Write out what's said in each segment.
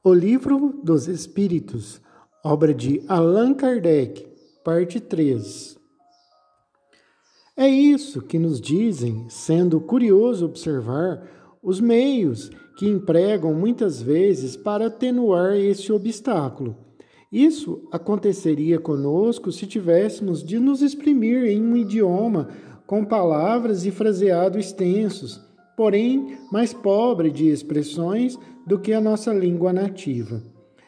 O Livro dos Espíritos, obra de Allan Kardec, parte 3. É isso que nos dizem, sendo curioso observar os meios que empregam muitas vezes para atenuar esse obstáculo. Isso aconteceria conosco se tivéssemos de nos exprimir em um idioma com palavras e fraseado extensos, porém mais pobre de expressões do que a nossa língua nativa.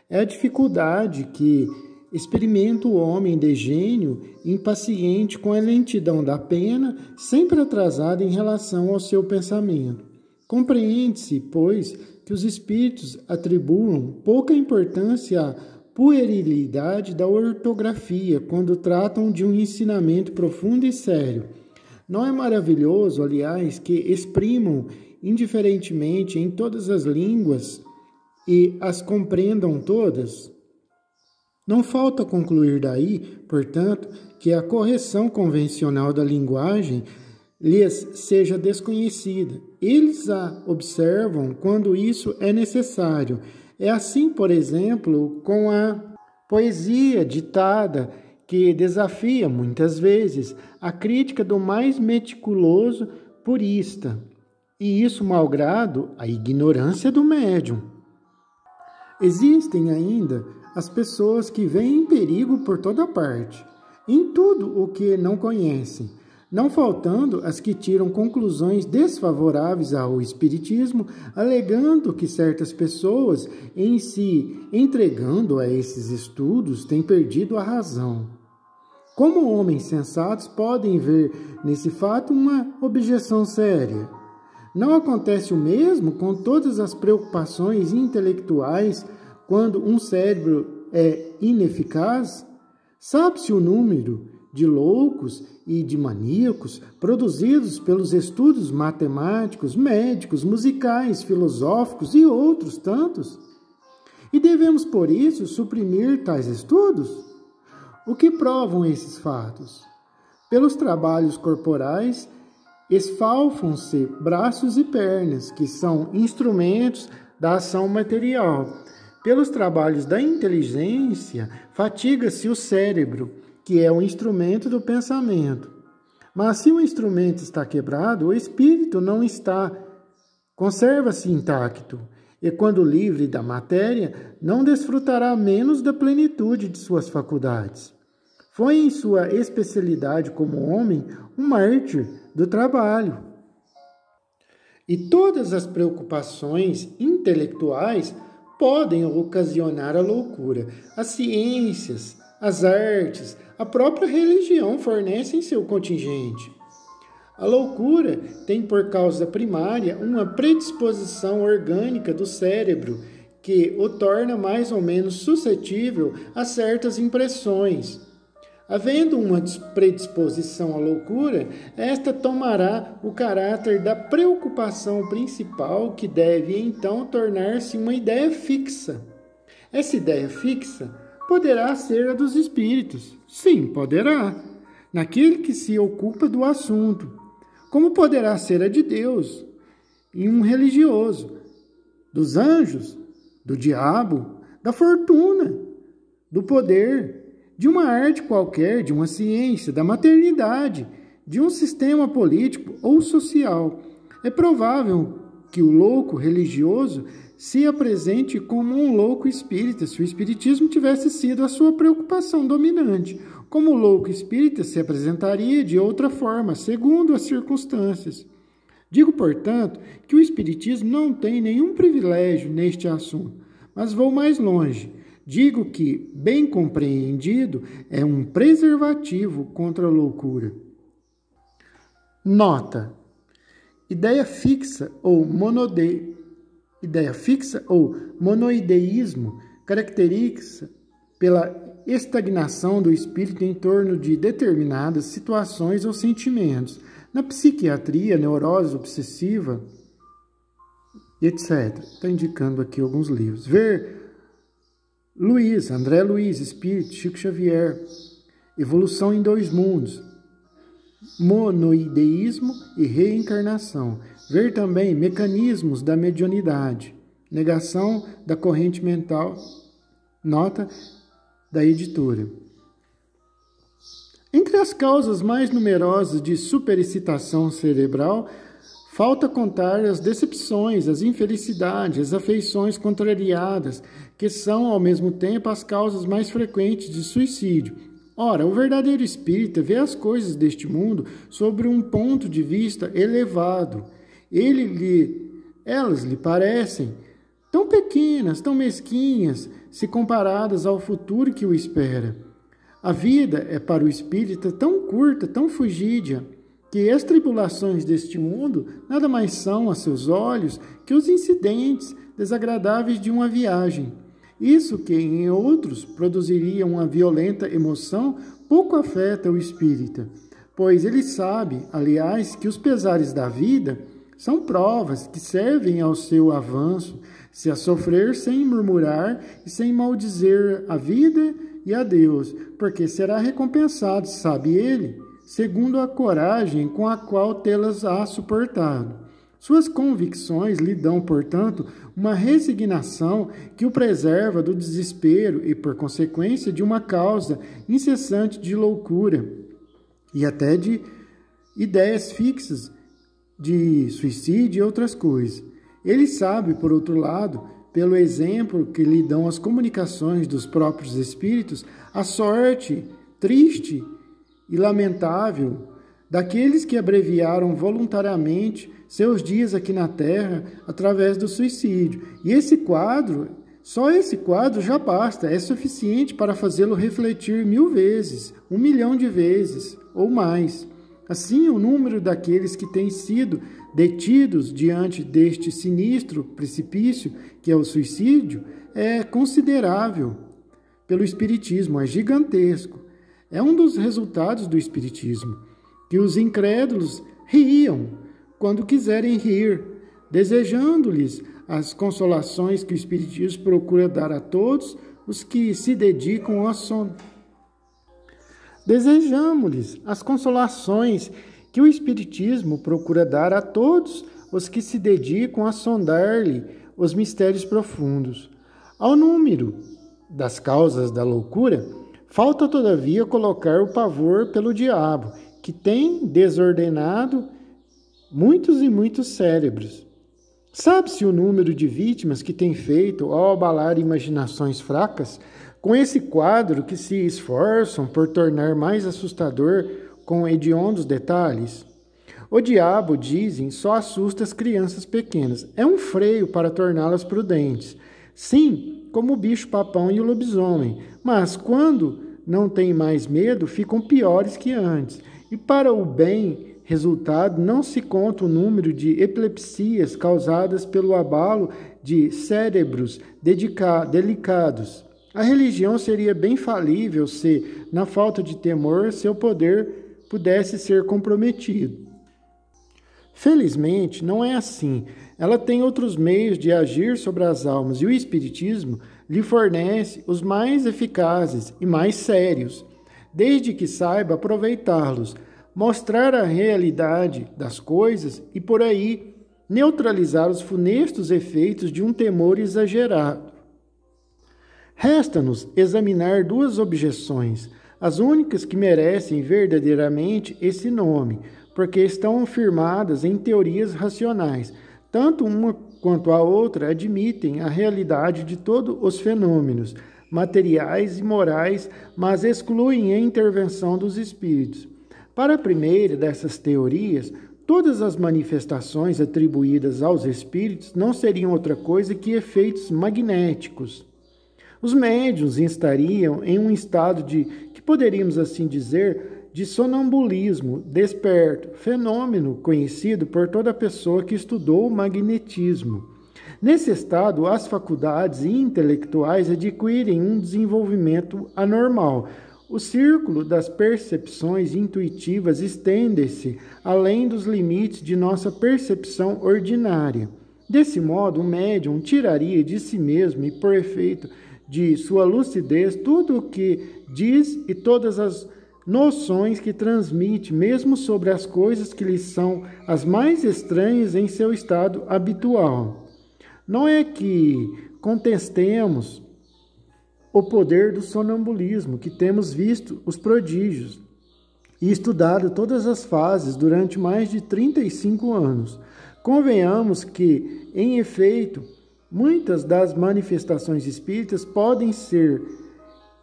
É a dificuldade que experimenta o homem de gênio, impaciente com a lentidão da pena, sempre atrasada em relação ao seu pensamento. Compreende-se, pois, que os espíritos atribuam pouca importância à puerilidade da ortografia quando tratam de um ensinamento profundo e sério. Não é maravilhoso, aliás, que exprimam indiferentemente em todas as línguas e as compreendam todas? Não falta concluir daí, portanto, que a correção convencional da linguagem lhes seja desconhecida. Eles a observam quando isso é necessário. É assim, por exemplo, com a poesia ditada, que desafia, muitas vezes, a crítica do mais meticuloso purista, e isso malgrado a ignorância do médium. Existem ainda as pessoas que veem perigo por toda parte, em tudo o que não conhecem, não faltando as que tiram conclusões desfavoráveis ao espiritismo, alegando que certas pessoas, em se entregando a esses estudos, têm perdido a razão. Como homens sensatos podem ver nesse fato uma objeção séria? Não acontece o mesmo com todas as preocupações intelectuais quando um cérebro é ineficaz? Sabe-se o número de loucos e de maníacos produzidos pelos estudos matemáticos, médicos, musicais, filosóficos e outros tantos? E devemos, por isso, suprimir tais estudos? O que provam esses fatos? Pelos trabalhos corporais, esfalfam-se braços e pernas, que são instrumentos da ação material. Pelos trabalhos da inteligência, fatiga-se o cérebro, que é o instrumento do pensamento. Mas se o instrumento está quebrado, o espírito não está, conserva-se intacto, e quando livre da matéria, não desfrutará menos da plenitude de suas faculdades. Foi em sua especialidade como homem um mártir do trabalho. E todas as preocupações intelectuais podem ocasionar a loucura. As ciências, as artes, a própria religião fornecem seu contingente. A loucura tem por causa primária uma predisposição orgânica do cérebro que o torna mais ou menos suscetível a certas impressões. Havendo uma predisposição à loucura, esta tomará o caráter da preocupação principal, que deve então tornar-se uma ideia fixa. Essa ideia fixa poderá ser a dos espíritos. Sim, poderá, naquele que se ocupa do assunto. Como poderá ser a de Deus, em um religioso, dos anjos, do diabo, da fortuna, do poder, de uma arte qualquer, de uma ciência, da maternidade, de um sistema político ou social. É provável que o louco religioso se apresente como um louco espírita, se o espiritismo tivesse sido a sua preocupação dominante. Como o louco espírita se apresentaria de outra forma, segundo as circunstâncias. Digo, portanto, que o espiritismo não tem nenhum privilégio neste assunto, mas vou mais longe. Digo que, bem compreendido, é um preservativo contra a loucura. Nota: ideia fixa ou monoideísmo caracteriza pela estagnação do espírito em torno de determinadas situações ou sentimentos. Na psiquiatria, neurose obsessiva, etc. Está indicando aqui alguns livros. André Luiz, Espírito, Chico Xavier, Evolução em Dois Mundos, Monoideísmo e Reencarnação. Ver também Mecanismos da Mediunidade, Negação da corrente mental. Nota da editora. Entre as causas mais numerosas de superexcitação cerebral, falta contar as decepções, as infelicidades, as afeições contrariadas, que são, ao mesmo tempo, as causas mais frequentes de suicídio. Ora, o verdadeiro espírita vê as coisas deste mundo sobre um ponto de vista elevado. Elas lhe parecem tão pequenas, tão mesquinhas, se comparadas ao futuro que o espera. A vida é para o espírita tão curta, tão fugídia, que as tribulações deste mundo nada mais são, a seus olhos, que os incidentes desagradáveis de uma viagem. Isso que em outros produziria uma violenta emoção, pouco afeta o espírita, pois ele sabe, aliás, que os pesares da vida são provas que servem ao seu avanço, se a sofrer sem murmurar e sem maldizer a vida e a Deus, porque será recompensado, sabe ele, segundo a coragem com a qual tê-las há suportado. Suas convicções lhe dão, portanto, uma resignação que o preserva do desespero e, por consequência, de uma causa incessante de loucura e até de ideias fixas de suicídio e outras coisas. Ele sabe, por outro lado, pelo exemplo que lhe dão as comunicações dos próprios espíritos, a sorte triste e lamentável daqueles que abreviaram voluntariamente seus dias aqui na Terra através do suicídio. E só esse quadro já basta, é suficiente para fazê-lo refletir 1000 vezes, 1 milhão de vezes ou mais. Assim, o número daqueles que têm sido detidos diante deste sinistro precipício, que é o suicídio, é considerável pelo Espiritismo, é gigantesco. É um dos resultados do Espiritismo, que os incrédulos riam quando quiserem rir, desejando-lhes as consolações que o Espiritismo procura dar a todos os que se dedicam a Desejamos-lhes as consolações que o Espiritismo procura dar a todos os que se dedicam a sondar-lhe os mistérios profundos. Ao número das causas da loucura, falta, todavia, colocar o pavor pelo diabo, que tem desordenado muitos e muitos cérebros. Sabe-se o número de vítimas que tem feito ao abalar imaginações fracas, com esse quadro que se esforçam por tornar mais assustador com hediondos detalhes? O diabo, dizem, só assusta as crianças pequenas. É um freio para torná-las prudentes. Sim, como o bicho-papão e o lobisomem. Mas quando não têm mais medo, ficam piores que antes. E para o bem resultado, não se conta o número de epilepsias causadas pelo abalo de cérebros delicados. A religião seria bem falível se, na falta de temor, seu poder pudesse ser comprometido. Felizmente, não é assim. Ela tem outros meios de agir sobre as almas, e o Espiritismo lhe fornece os mais eficazes e mais sérios, desde que saiba aproveitá-los, mostrar a realidade das coisas e, por aí, neutralizar os funestos efeitos de um temor exagerado. Resta-nos examinar 2 objeções, as únicas que merecem verdadeiramente esse nome, porque estão firmadas em teorias racionais. Tanto uma quanto a outra admitem a realidade de todos os fenômenos, materiais e morais, mas excluem a intervenção dos espíritos. Para a primeira dessas teorias, todas as manifestações atribuídas aos espíritos não seriam outra coisa que efeitos magnéticos. Os médiuns estariam em um estado que poderíamos assim dizer, de sonambulismo desperto, fenômeno conhecido por toda pessoa que estudou o magnetismo. Nesse estado, as faculdades intelectuais adquirem um desenvolvimento anormal. O círculo das percepções intuitivas estende-se além dos limites de nossa percepção ordinária. Desse modo, o médium tiraria de si mesmo e, por efeito de sua lucidez, tudo o que diz e todas as noções que transmite, mesmo sobre as coisas que lhe são as mais estranhas em seu estado habitual. Não é que contestemos o poder do sonambulismo, que temos visto os prodígios e estudado todas as fases durante mais de 35 anos. Convenhamos que, em efeito, muitas das manifestações espíritas podem ser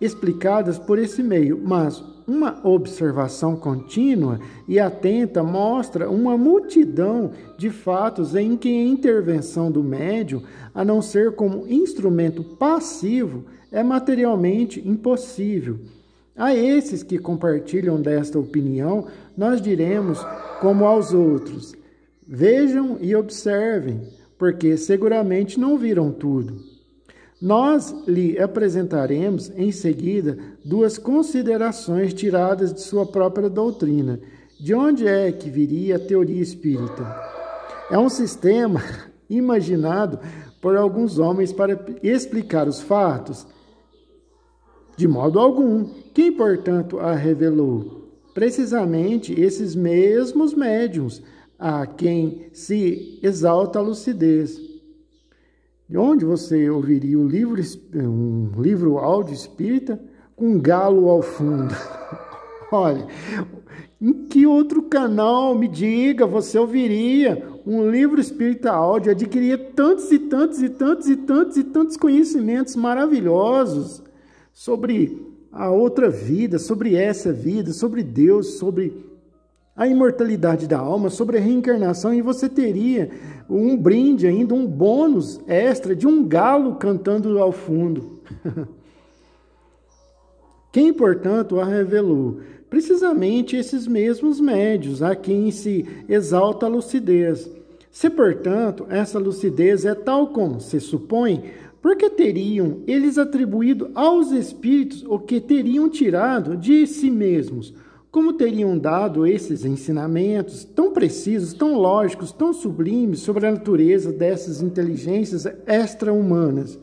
explicadas por esse meio, mas uma observação contínua e atenta mostra uma multidão de fatos em que a intervenção do médium, a não ser como instrumento passivo, é materialmente impossível. A esses que compartilham desta opinião, nós diremos, como aos outros: vejam e observem, porque seguramente não viram tudo. Nós lhe apresentaremos em seguida duas considerações tiradas de sua própria doutrina. De onde é que viria a teoria espírita? É um sistema imaginado por alguns homens para explicar os fatos? De modo algum. Quem, portanto, a revelou? Precisamente esses mesmos médiuns, a quem se exalta a lucidez. De onde você ouviria um livro áudio espírita com um galo ao fundo? Olha, em que outro canal, me diga, você ouviria um livro espírita áudio, adquiria tantos e tantos e tantos e tantos e tantos conhecimentos maravilhosos sobre a outra vida, sobre essa vida, sobre Deus, sobre a imortalidade da alma, sobre a reencarnação, e você teria um brinde ainda, um bônus extra de um galo cantando ao fundo. Quem, portanto, a revelou? Precisamente esses mesmos médios, a quem se exalta a lucidez. Se, portanto, essa lucidez é tal como se supõe, por que teriam eles atribuído aos espíritos o que teriam tirado de si mesmos? Como teriam dado esses ensinamentos tão precisos, tão lógicos, tão sublimes sobre a natureza dessas inteligências extra-humanas?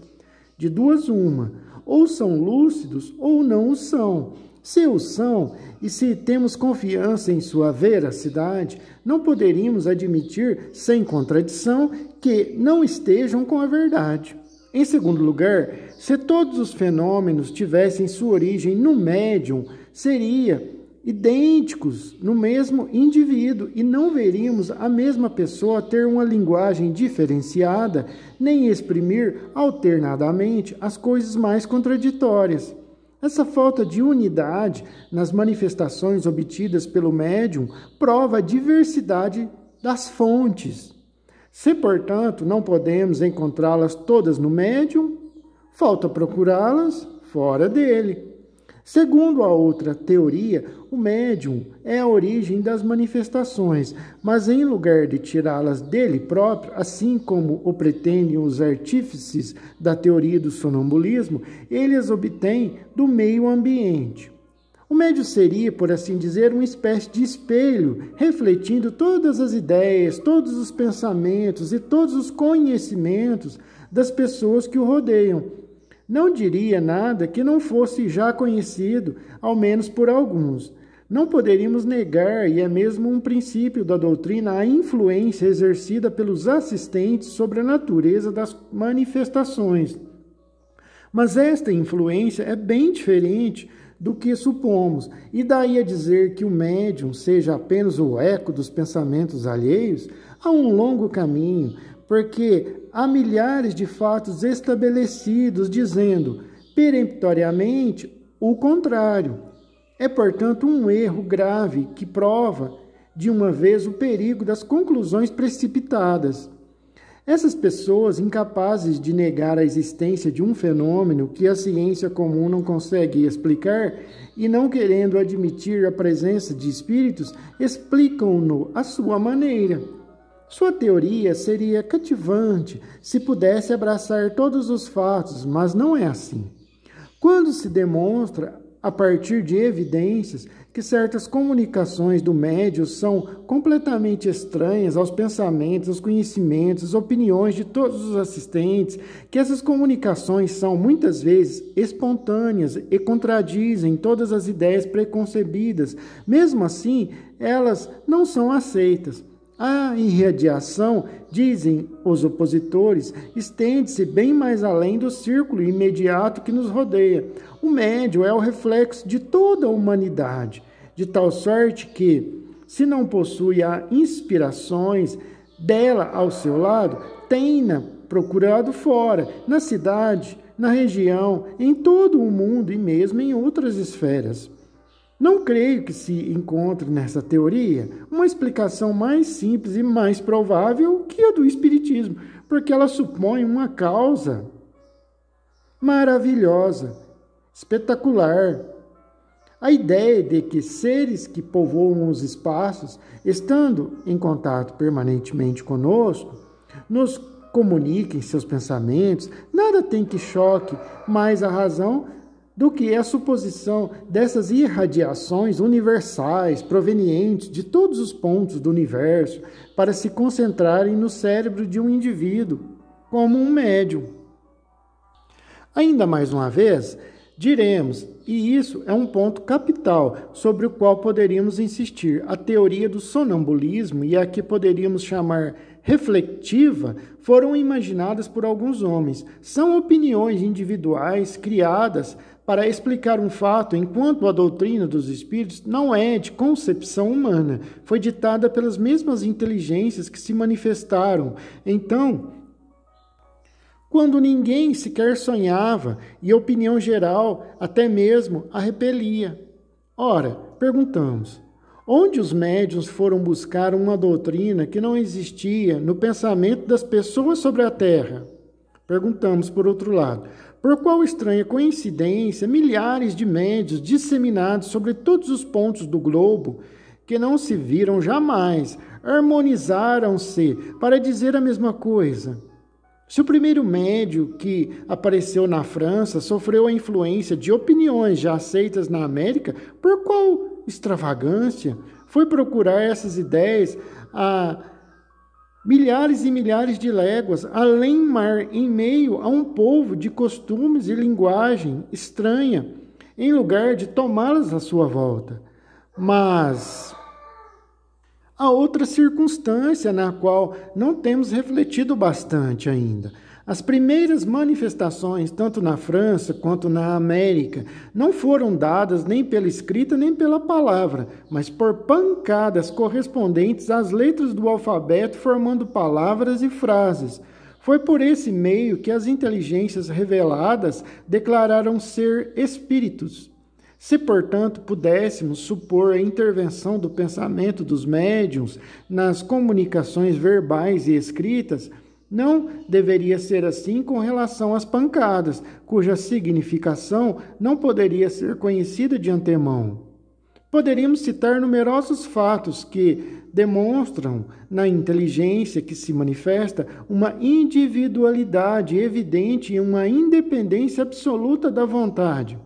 De duas uma, ou são lúcidos ou não o são. Se o são, e se temos confiança em sua veracidade, não poderíamos admitir, sem contradição, que não estejam com a verdade. Em segundo lugar, se todos os fenômenos tivessem sua origem no médium, seria idênticos no mesmo indivíduo e não veríamos a mesma pessoa ter uma linguagem diferenciada, nem exprimir alternadamente as coisas mais contraditórias. Essa falta de unidade nas manifestações obtidas pelo médium prova a diversidade das fontes. Se, portanto, não podemos encontrá-las todas no médium, falta procurá-las fora dele. Segundo a outra teoria, o médium é a origem das manifestações, mas em lugar de tirá-las dele próprio, assim como o pretendem os artífices da teoria do sonambulismo, ele as obtém do meio ambiente. O médium seria, por assim dizer, uma espécie de espelho, refletindo todas as ideias, todos os pensamentos e todos os conhecimentos das pessoas que o rodeiam. Não diria nada que não fosse já conhecido, ao menos por alguns. Não poderíamos negar, e é mesmo um princípio da doutrina, a influência exercida pelos assistentes sobre a natureza das manifestações. Mas esta influência é bem diferente do que supomos, e daí a dizer que o médium seja apenas o eco dos pensamentos alheios, há um longo caminho, porque há milhares de fatos estabelecidos dizendo, peremptoriamente, o contrário. É, portanto, um erro grave que prova, de uma vez, o perigo das conclusões precipitadas. Essas pessoas, incapazes de negar a existência de um fenômeno que a ciência comum não consegue explicar e não querendo admitir a presença de espíritos, explicam-no à sua maneira. Sua teoria seria cativante se pudesse abraçar todos os fatos, mas não é assim. Quando se demonstra, a partir de evidências, que certas comunicações do médium são completamente estranhas aos pensamentos, aos conhecimentos, às opiniões de todos os assistentes, que essas comunicações são muitas vezes espontâneas e contradizem todas as ideias preconcebidas, mesmo assim, elas não são aceitas. A irradiação, dizem os opositores, estende-se bem mais além do círculo imediato que nos rodeia. O médium é o reflexo de toda a humanidade, de tal sorte que, se não possui as inspirações dela ao seu lado, tenha procurado fora, na cidade, na região, em todo o mundo e mesmo em outras esferas. Não creio que se encontre nessa teoria uma explicação mais simples e mais provável que a do Espiritismo, porque ela supõe uma causa maravilhosa, espetacular. A ideia de que seres que povoam os espaços, estando em contato permanentemente conosco, nos comuniquem seus pensamentos, nada tem que choque mais a razão do que a suposição dessas irradiações universais provenientes de todos os pontos do universo para se concentrarem no cérebro de um indivíduo, como um médium. Ainda mais uma vez, diremos, e isso é um ponto capital sobre o qual poderíamos insistir, a teoria do sonambulismo e a que poderíamos chamar reflexiva foram imaginadas por alguns homens. São opiniões individuais criadas para explicar um fato, enquanto a doutrina dos espíritos não é de concepção humana, foi ditada pelas mesmas inteligências que se manifestaram. Então, quando ninguém sequer sonhava e a opinião geral até mesmo a repelia. Ora, perguntamos, onde os médiuns foram buscar uma doutrina que não existia no pensamento das pessoas sobre a Terra? Perguntamos, por outro lado, por qual estranha coincidência milhares de médiuns disseminados sobre todos os pontos do globo, que não se viram jamais, harmonizaram-se para dizer a mesma coisa? Se o primeiro médium que apareceu na França sofreu a influência de opiniões já aceitas na América, por qual extravagância foi procurar essas ideias a milhares e milhares de léguas, além mar, em meio a um povo de costumes e linguagem estranha, em lugar de tomá-las à sua volta? Mas há outra circunstância na qual não temos refletido bastante ainda. As primeiras manifestações, tanto na França quanto na América, não foram dadas nem pela escrita nem pela palavra, mas por pancadas correspondentes às letras do alfabeto, formando palavras e frases. Foi por esse meio que as inteligências reveladas declararam ser espíritos. Se, portanto, pudéssemos supor a intervenção do pensamento dos médiuns nas comunicações verbais e escritas, não deveria ser assim com relação às pancadas, cuja significação não poderia ser conhecida de antemão. Poderíamos citar numerosos fatos que demonstram na inteligência que se manifesta uma individualidade evidente e uma independência absoluta da vontade.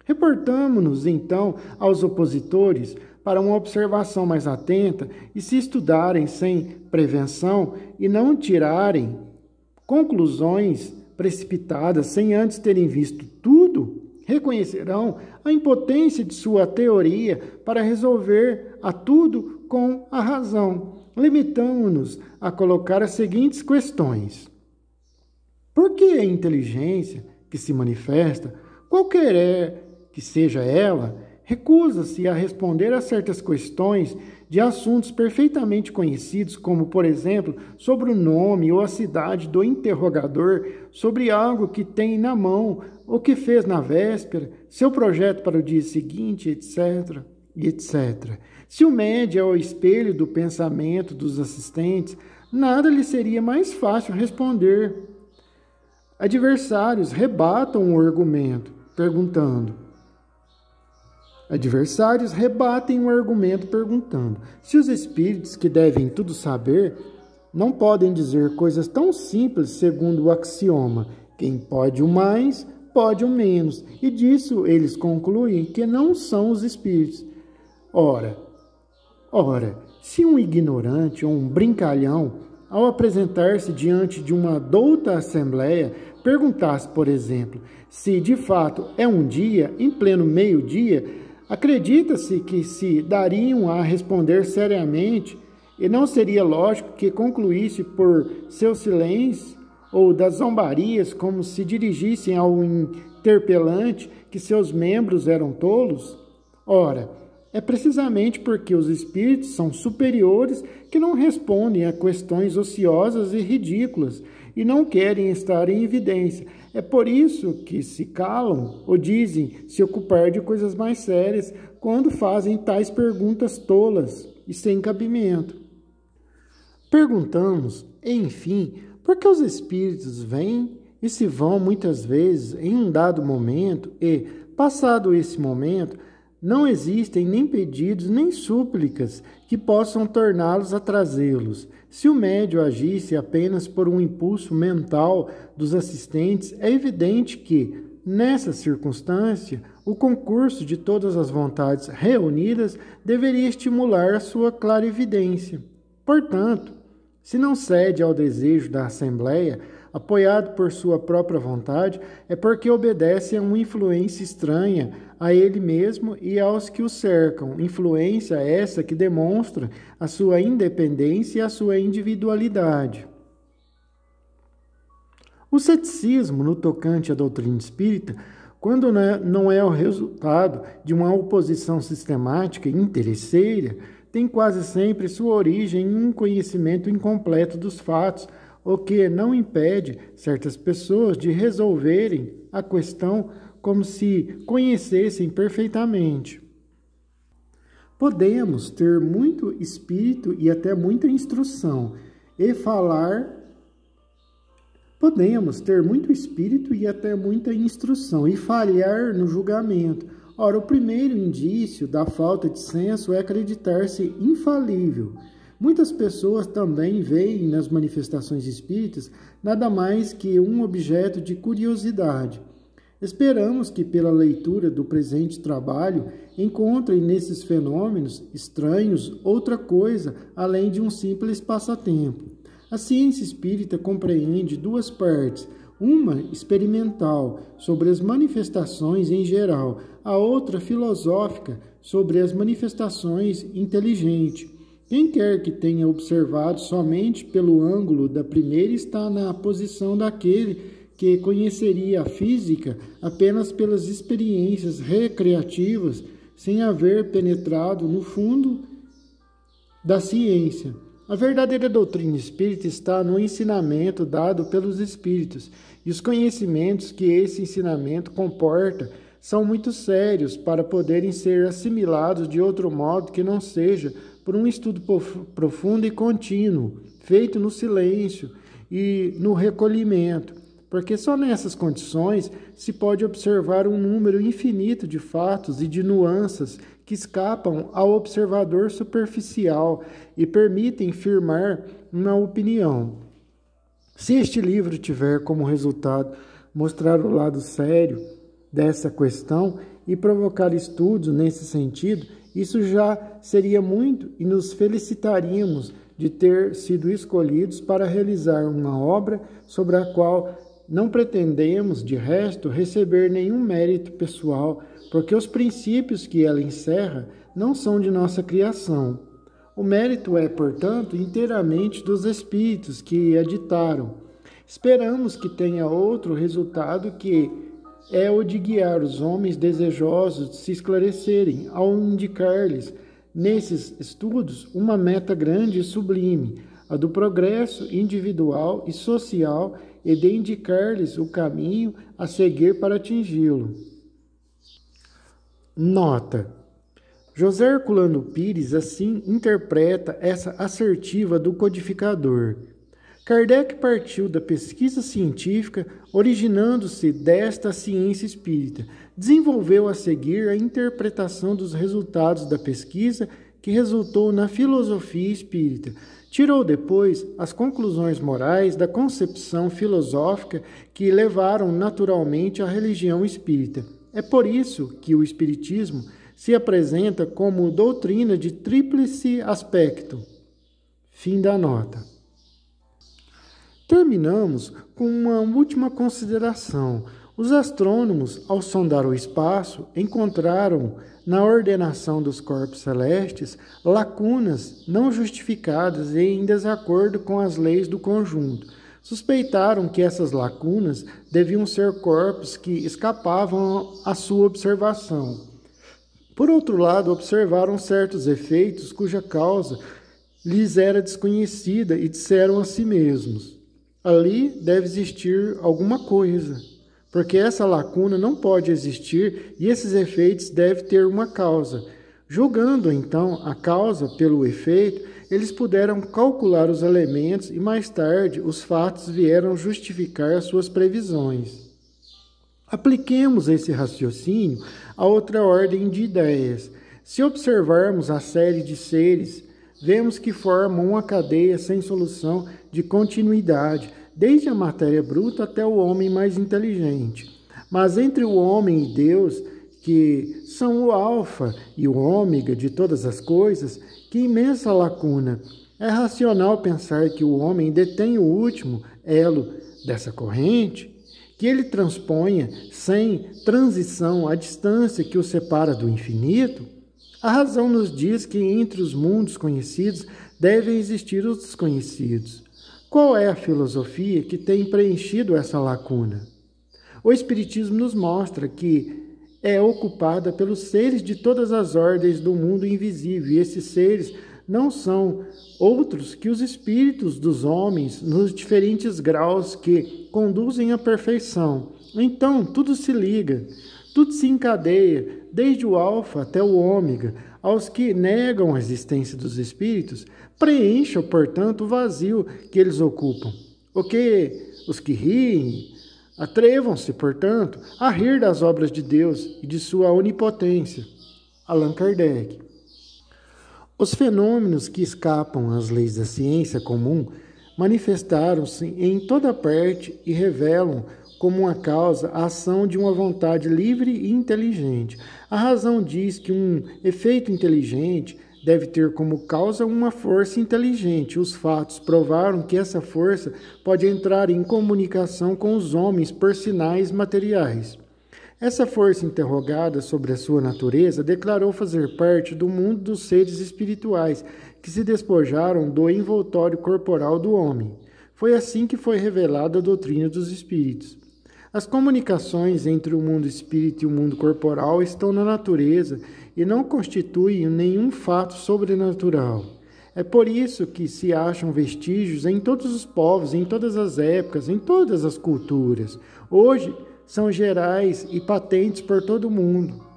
Reportamo-nos, então, aos opositores para uma observação mais atenta e, se estudarem sem prevenção e não tirarem conclusões precipitadas sem antes terem visto tudo, reconhecerão a impotência de sua teoria para resolver a tudo com a razão. Limitamo-nos a colocar as seguintes questões. Por que a inteligência que se manifesta, qualquer que seja ela, recusa-se a responder a certas questões de assuntos perfeitamente conhecidos, como, por exemplo, sobre o nome ou a cidade do interrogador, sobre algo que tem na mão, o que fez na véspera, seu projeto para o dia seguinte, etc., etc. Se o médium é o espelho do pensamento dos assistentes, nada lhe seria mais fácil responder. Adversários rebatam o argumento, perguntando. Adversários rebatem o argumento perguntando: se os espíritos que devem tudo saber não podem dizer coisas tão simples segundo o axioma, quem pode o mais, pode o menos, e disso eles concluem que não são os espíritos. Ora, se um ignorante ou um brincalhão, ao apresentar-se diante de uma douta assembleia, perguntasse, por exemplo, se de fato é um dia, em pleno meio-dia, acredita-se que se dariam a responder seriamente E não seria lógico que concluísse por seu silêncio ou das zombarias, como se dirigissem ao interpelante, que seus membros eram tolos? Ora, é precisamente porque os espíritos são superiores que não respondem a questões ociosas e ridículas e não querem estar em evidência. É por isso que se calam ou dizem se ocupar de coisas mais sérias quando fazem tais perguntas tolas e sem cabimento. Perguntamos, enfim, por que os espíritos vêm e se vão muitas vezes em um dado momento e, passado esse momento, não existem nem pedidos nem súplicas que possam torná-los a trazê-los. Se o médium agisse apenas por um impulso mental dos assistentes, é evidente que, nessa circunstância, o concurso de todas as vontades reunidas deveria estimular a sua clarividência. Portanto, se não cede ao desejo da Assembleia, apoiado por sua própria vontade, é porque obedece a uma influência estranha a ele mesmo e aos que o cercam, influência essa que demonstra a sua independência e a sua individualidade. O ceticismo no tocante à doutrina espírita, quando não é o resultado de uma oposição sistemática e interesseira, tem quase sempre sua origem em um conhecimento incompleto dos fatos, o que não impede certas pessoas de resolverem a questão como se conhecessem perfeitamente. Podemos ter muito espírito e até muita instrução e falhar no julgamento. Ora, o primeiro indício da falta de senso é acreditar-se infalível. Muitas pessoas também veem nas manifestações espíritas nada mais que um objeto de curiosidade. Esperamos que, pela leitura do presente trabalho, encontrem nesses fenômenos estranhos outra coisa além de um simples passatempo. A ciência espírita compreende duas partes, uma experimental, sobre as manifestações em geral, a outra filosófica, sobre as manifestações inteligentes. Quem quer que tenha observado somente pelo ângulo da primeira está na posição daquele que conheceria a física apenas pelas experiências recreativas, sem haver penetrado no fundo da ciência. A verdadeira doutrina espírita está no ensinamento dado pelos espíritos, e os conhecimentos que esse ensinamento comporta são muito sérios para poderem ser assimilados de outro modo que não seja por um estudo profundo e contínuo, feito no silêncio e no recolhimento, porque só nessas condições se pode observar um número infinito de fatos e de nuances que escapam ao observador superficial e permitem firmar uma opinião. Se este livro tiver como resultado mostrar o lado sério dessa questão e provocar estudos nesse sentido, isso já seria muito e nos felicitaríamos de ter sido escolhidos para realizar uma obra sobre a qual não pretendemos, de resto, receber nenhum mérito pessoal, porque os princípios que ela encerra não são de nossa criação. O mérito é, portanto, inteiramente dos espíritos que a ditaram. Esperamos que tenha outro resultado que é o de guiar os homens desejosos de se esclarecerem, ao indicar-lhes, nesses estudos, uma meta grande e sublime, a do progresso individual e social, e de indicar-lhes o caminho a seguir para atingi-lo. Nota: José Herculano Pires assim interpreta essa assertiva do codificador. Kardec partiu da pesquisa científica, originando-se desta ciência espírita. Desenvolveu a seguir a interpretação dos resultados da pesquisa, que resultou na filosofia espírita. Tirou depois as conclusões morais da concepção filosófica que levaram naturalmente à religião espírita. É por isso que o espiritismo se apresenta como doutrina de tríplice aspecto. Fim da nota. Terminamos com uma última consideração. Os astrônomos, ao sondar o espaço, encontraram na ordenação dos corpos celestes lacunas não justificadas e em desacordo com as leis do conjunto. Suspeitaram que essas lacunas deviam ser corpos que escapavam à sua observação. Por outro lado, observaram certos efeitos cuja causa lhes era desconhecida e disseram a si mesmos: ali deve existir alguma coisa, porque essa lacuna não pode existir e esses efeitos devem ter uma causa. Julgando, então, a causa pelo efeito, eles puderam calcular os elementos e, mais tarde, os fatos vieram justificar suas previsões. Apliquemos esse raciocínio a outra ordem de ideias. Se observarmos a série de seres, vemos que formam uma cadeia sem solução de continuidade, desde a matéria bruta até o homem mais inteligente. Mas entre o homem e Deus, que são o alfa e o ômega de todas as coisas, que imensa lacuna! É racional pensar que o homem detém o último elo dessa corrente, que ele transponha sem transição a distância que o separa do infinito? A razão nos diz que entre os mundos conhecidos devem existir os desconhecidos. Qual é a filosofia que tem preenchido essa lacuna? O Espiritismo nos mostra que é ocupada pelos seres de todas as ordens do mundo invisível, e esses seres não são outros que os espíritos dos homens nos diferentes graus que conduzem à perfeição. Então, tudo se liga, tudo se encadeia, desde o alfa até o ômega. Aos que negam a existência dos espíritos, preencham, portanto, o vazio que eles ocupam. Os que riem, atrevam-se, portanto, a rir das obras de Deus e de sua onipotência. Allan Kardec. Os fenômenos que escapam às leis da ciência comum manifestaram-se em toda parte e revelam como uma causa a ação de uma vontade livre e inteligente. A razão diz que um efeito inteligente deve ter como causa uma força inteligente. Os fatos provaram que essa força pode entrar em comunicação com os homens por sinais materiais. Essa força, interrogada sobre a sua natureza, declarou fazer parte do mundo dos seres espirituais, que se despojaram do envoltório corporal do homem. Foi assim que foi revelada a doutrina dos espíritos. As comunicações entre o mundo espírito e o mundo corporal estão na natureza e não constituem nenhum fato sobrenatural. É por isso que se acham vestígios em todos os povos, em todas as épocas, em todas as culturas. Hoje, são gerais e patentes por todo o mundo.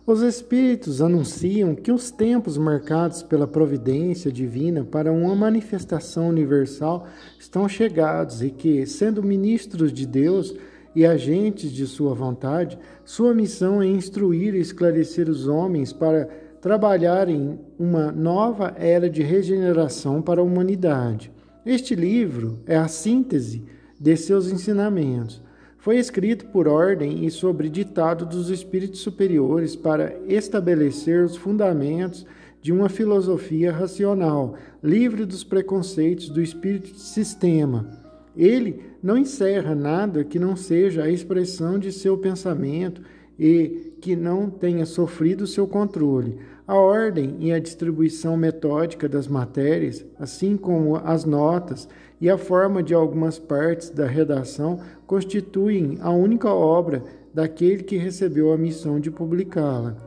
Os Espíritos anunciam que os tempos marcados pela providência divina para uma manifestação universal estão chegados e que, sendo ministros de Deus e agentes de sua vontade, sua missão é instruir e esclarecer os homens para trabalhar em uma nova era de regeneração para a humanidade. Este livro é a síntese de seus ensinamentos. Foi escrito por ordem e sobre ditado dos espíritos superiores para estabelecer os fundamentos de uma filosofia racional, livre dos preconceitos do espírito de sistema. Ele não encerra nada que não seja a expressão de seu pensamento e que não tenha sofrido seu controle. A ordem e a distribuição metódica das matérias, assim como as notas e a forma de algumas partes da redação, constituem a única obra daquele que recebeu a missão de publicá-la.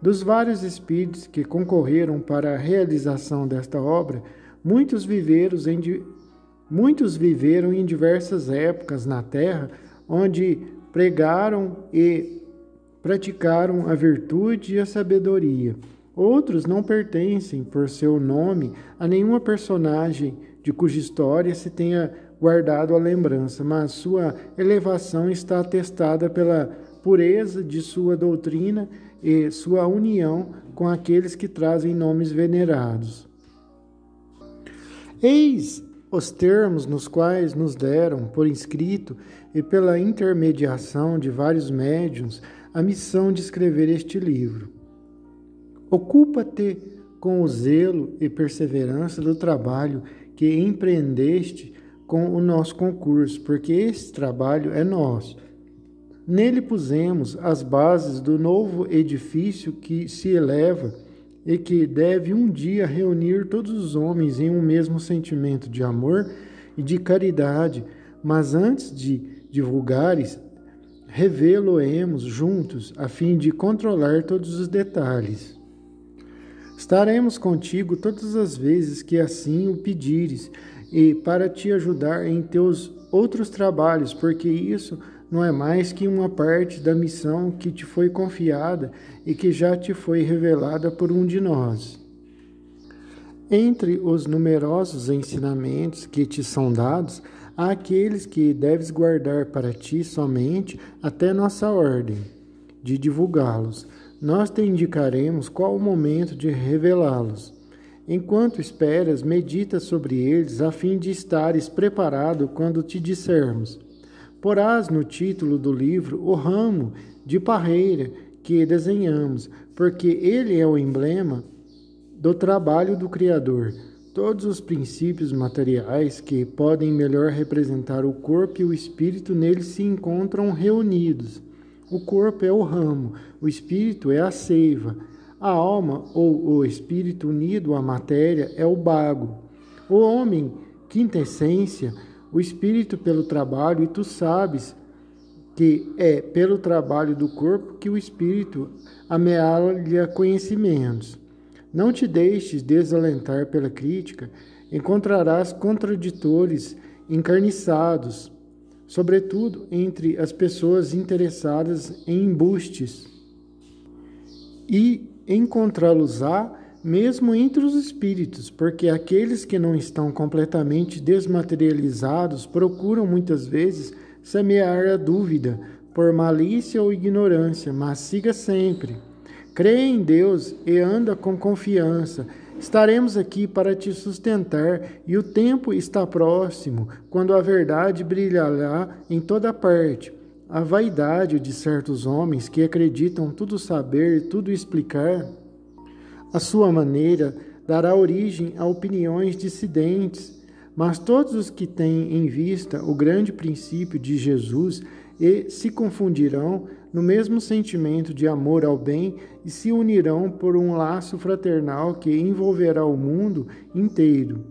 Dos vários espíritos que concorreram para a realização desta obra, muitos viveram em diversas épocas na Terra, onde pregaram e praticaram a virtude e a sabedoria. Outros não pertencem, por seu nome, a nenhuma personagem de cuja história se tenha guardado a lembrança, mas sua elevação está atestada pela pureza de sua doutrina e sua união com aqueles que trazem nomes venerados. Eis os termos nos quais nos deram, por escrito e pela intermediação de vários médiuns, a missão de escrever este livro. Ocupa-te com o zelo e perseverança do trabalho que empreendeste com o nosso concurso, porque esse trabalho é nosso. Nele pusemos as bases do novo edifício que se eleva e que deve um dia reunir todos os homens em um mesmo sentimento de amor e de caridade, mas antes de divulgares, revê-lo-emos juntos, a fim de controlar todos os detalhes. Estaremos contigo todas as vezes que assim o pedires, e para te ajudar em teus outros trabalhos, porque isso não é mais que uma parte da missão que te foi confiada e que já te foi revelada por um de nós. Entre os numerosos ensinamentos que te são dados, há aqueles que deves guardar para ti somente até nossa ordem de divulgá-los. Nós te indicaremos qual o momento de revelá-los. Enquanto esperas, medita sobre eles, a fim de estares preparado quando te dissermos. Porás no título do livro o ramo de parreira que desenhamos, porque ele é o emblema do trabalho do Criador. Todos os princípios materiais que podem melhor representar o corpo e o espírito nele se encontram reunidos. O corpo é o ramo, o espírito é a seiva. A alma ou o espírito unido à matéria é o bago. O homem, quinta essência, o espírito pelo trabalho, e tu sabes que é pelo trabalho do corpo que o espírito amealha conhecimentos. Não te deixes desalentar pela crítica, encontrarás contraditores encarniçados, sobretudo entre as pessoas interessadas em embustes, e encontrá-los-á mesmo entre os espíritos, porque aqueles que não estão completamente desmaterializados procuram muitas vezes semear a dúvida por malícia ou ignorância, mas siga sempre. Crê em Deus e anda com confiança. Estaremos aqui para te sustentar e o tempo está próximo, quando a verdade brilhará em toda parte. A vaidade de certos homens que acreditam tudo saber e tudo explicar, a sua maneira dará origem a opiniões dissidentes, mas todos os que têm em vista o grande princípio de Jesus e se confundirão no mesmo sentimento de amor ao bem e se unirão por um laço fraternal que envolverá o mundo inteiro.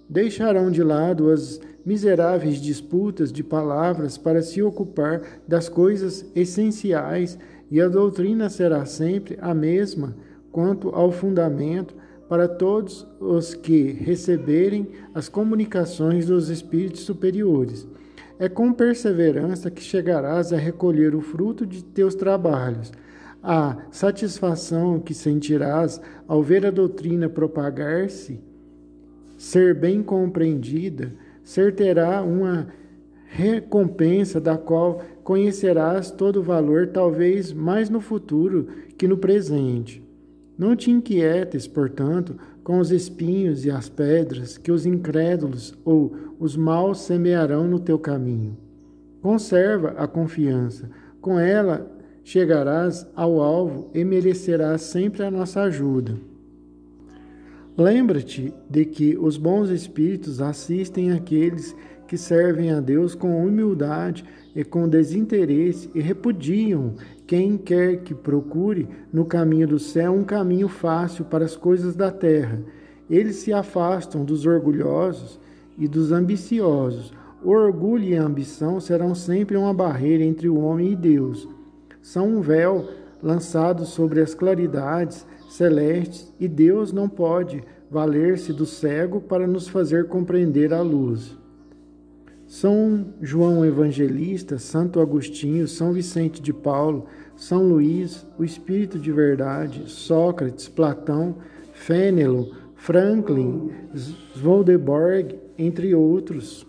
Deixarão de lado as miseráveis disputas de palavras para se ocupar das coisas essenciais, e a doutrina será sempre a mesma quanto ao fundamento para todos os que receberem as comunicações dos espíritos superiores. É com perseverança que chegarás a recolher o fruto de teus trabalhos. A satisfação que sentirás ao ver a doutrina propagar-se, ser bem compreendida, terá uma recompensa da qual conhecerás todo o valor, talvez mais no futuro que no presente. Não te inquietes, portanto, com os espinhos e as pedras que os incrédulos ou os maus semearão no teu caminho. Conserva a confiança, com ela chegarás ao alvo e merecerás sempre a nossa ajuda. Lembra-te de que os bons espíritos assistem àqueles que servem a Deus com humildade e com desinteresse e repudiam quem quer que procure no caminho do céu um caminho fácil para as coisas da terra. Eles se afastam dos orgulhosos e dos ambiciosos. O orgulho e a ambição serão sempre uma barreira entre o homem e Deus. São um véu lançado sobre as claridades celestes, e Deus não pode valer-se do cego para nos fazer compreender a luz. São João Evangelista, Santo Agostinho, São Vicente de Paulo, São Luís, o Espírito de Verdade, Sócrates, Platão, Fénelon, Franklin, Swedenborg, entre outros.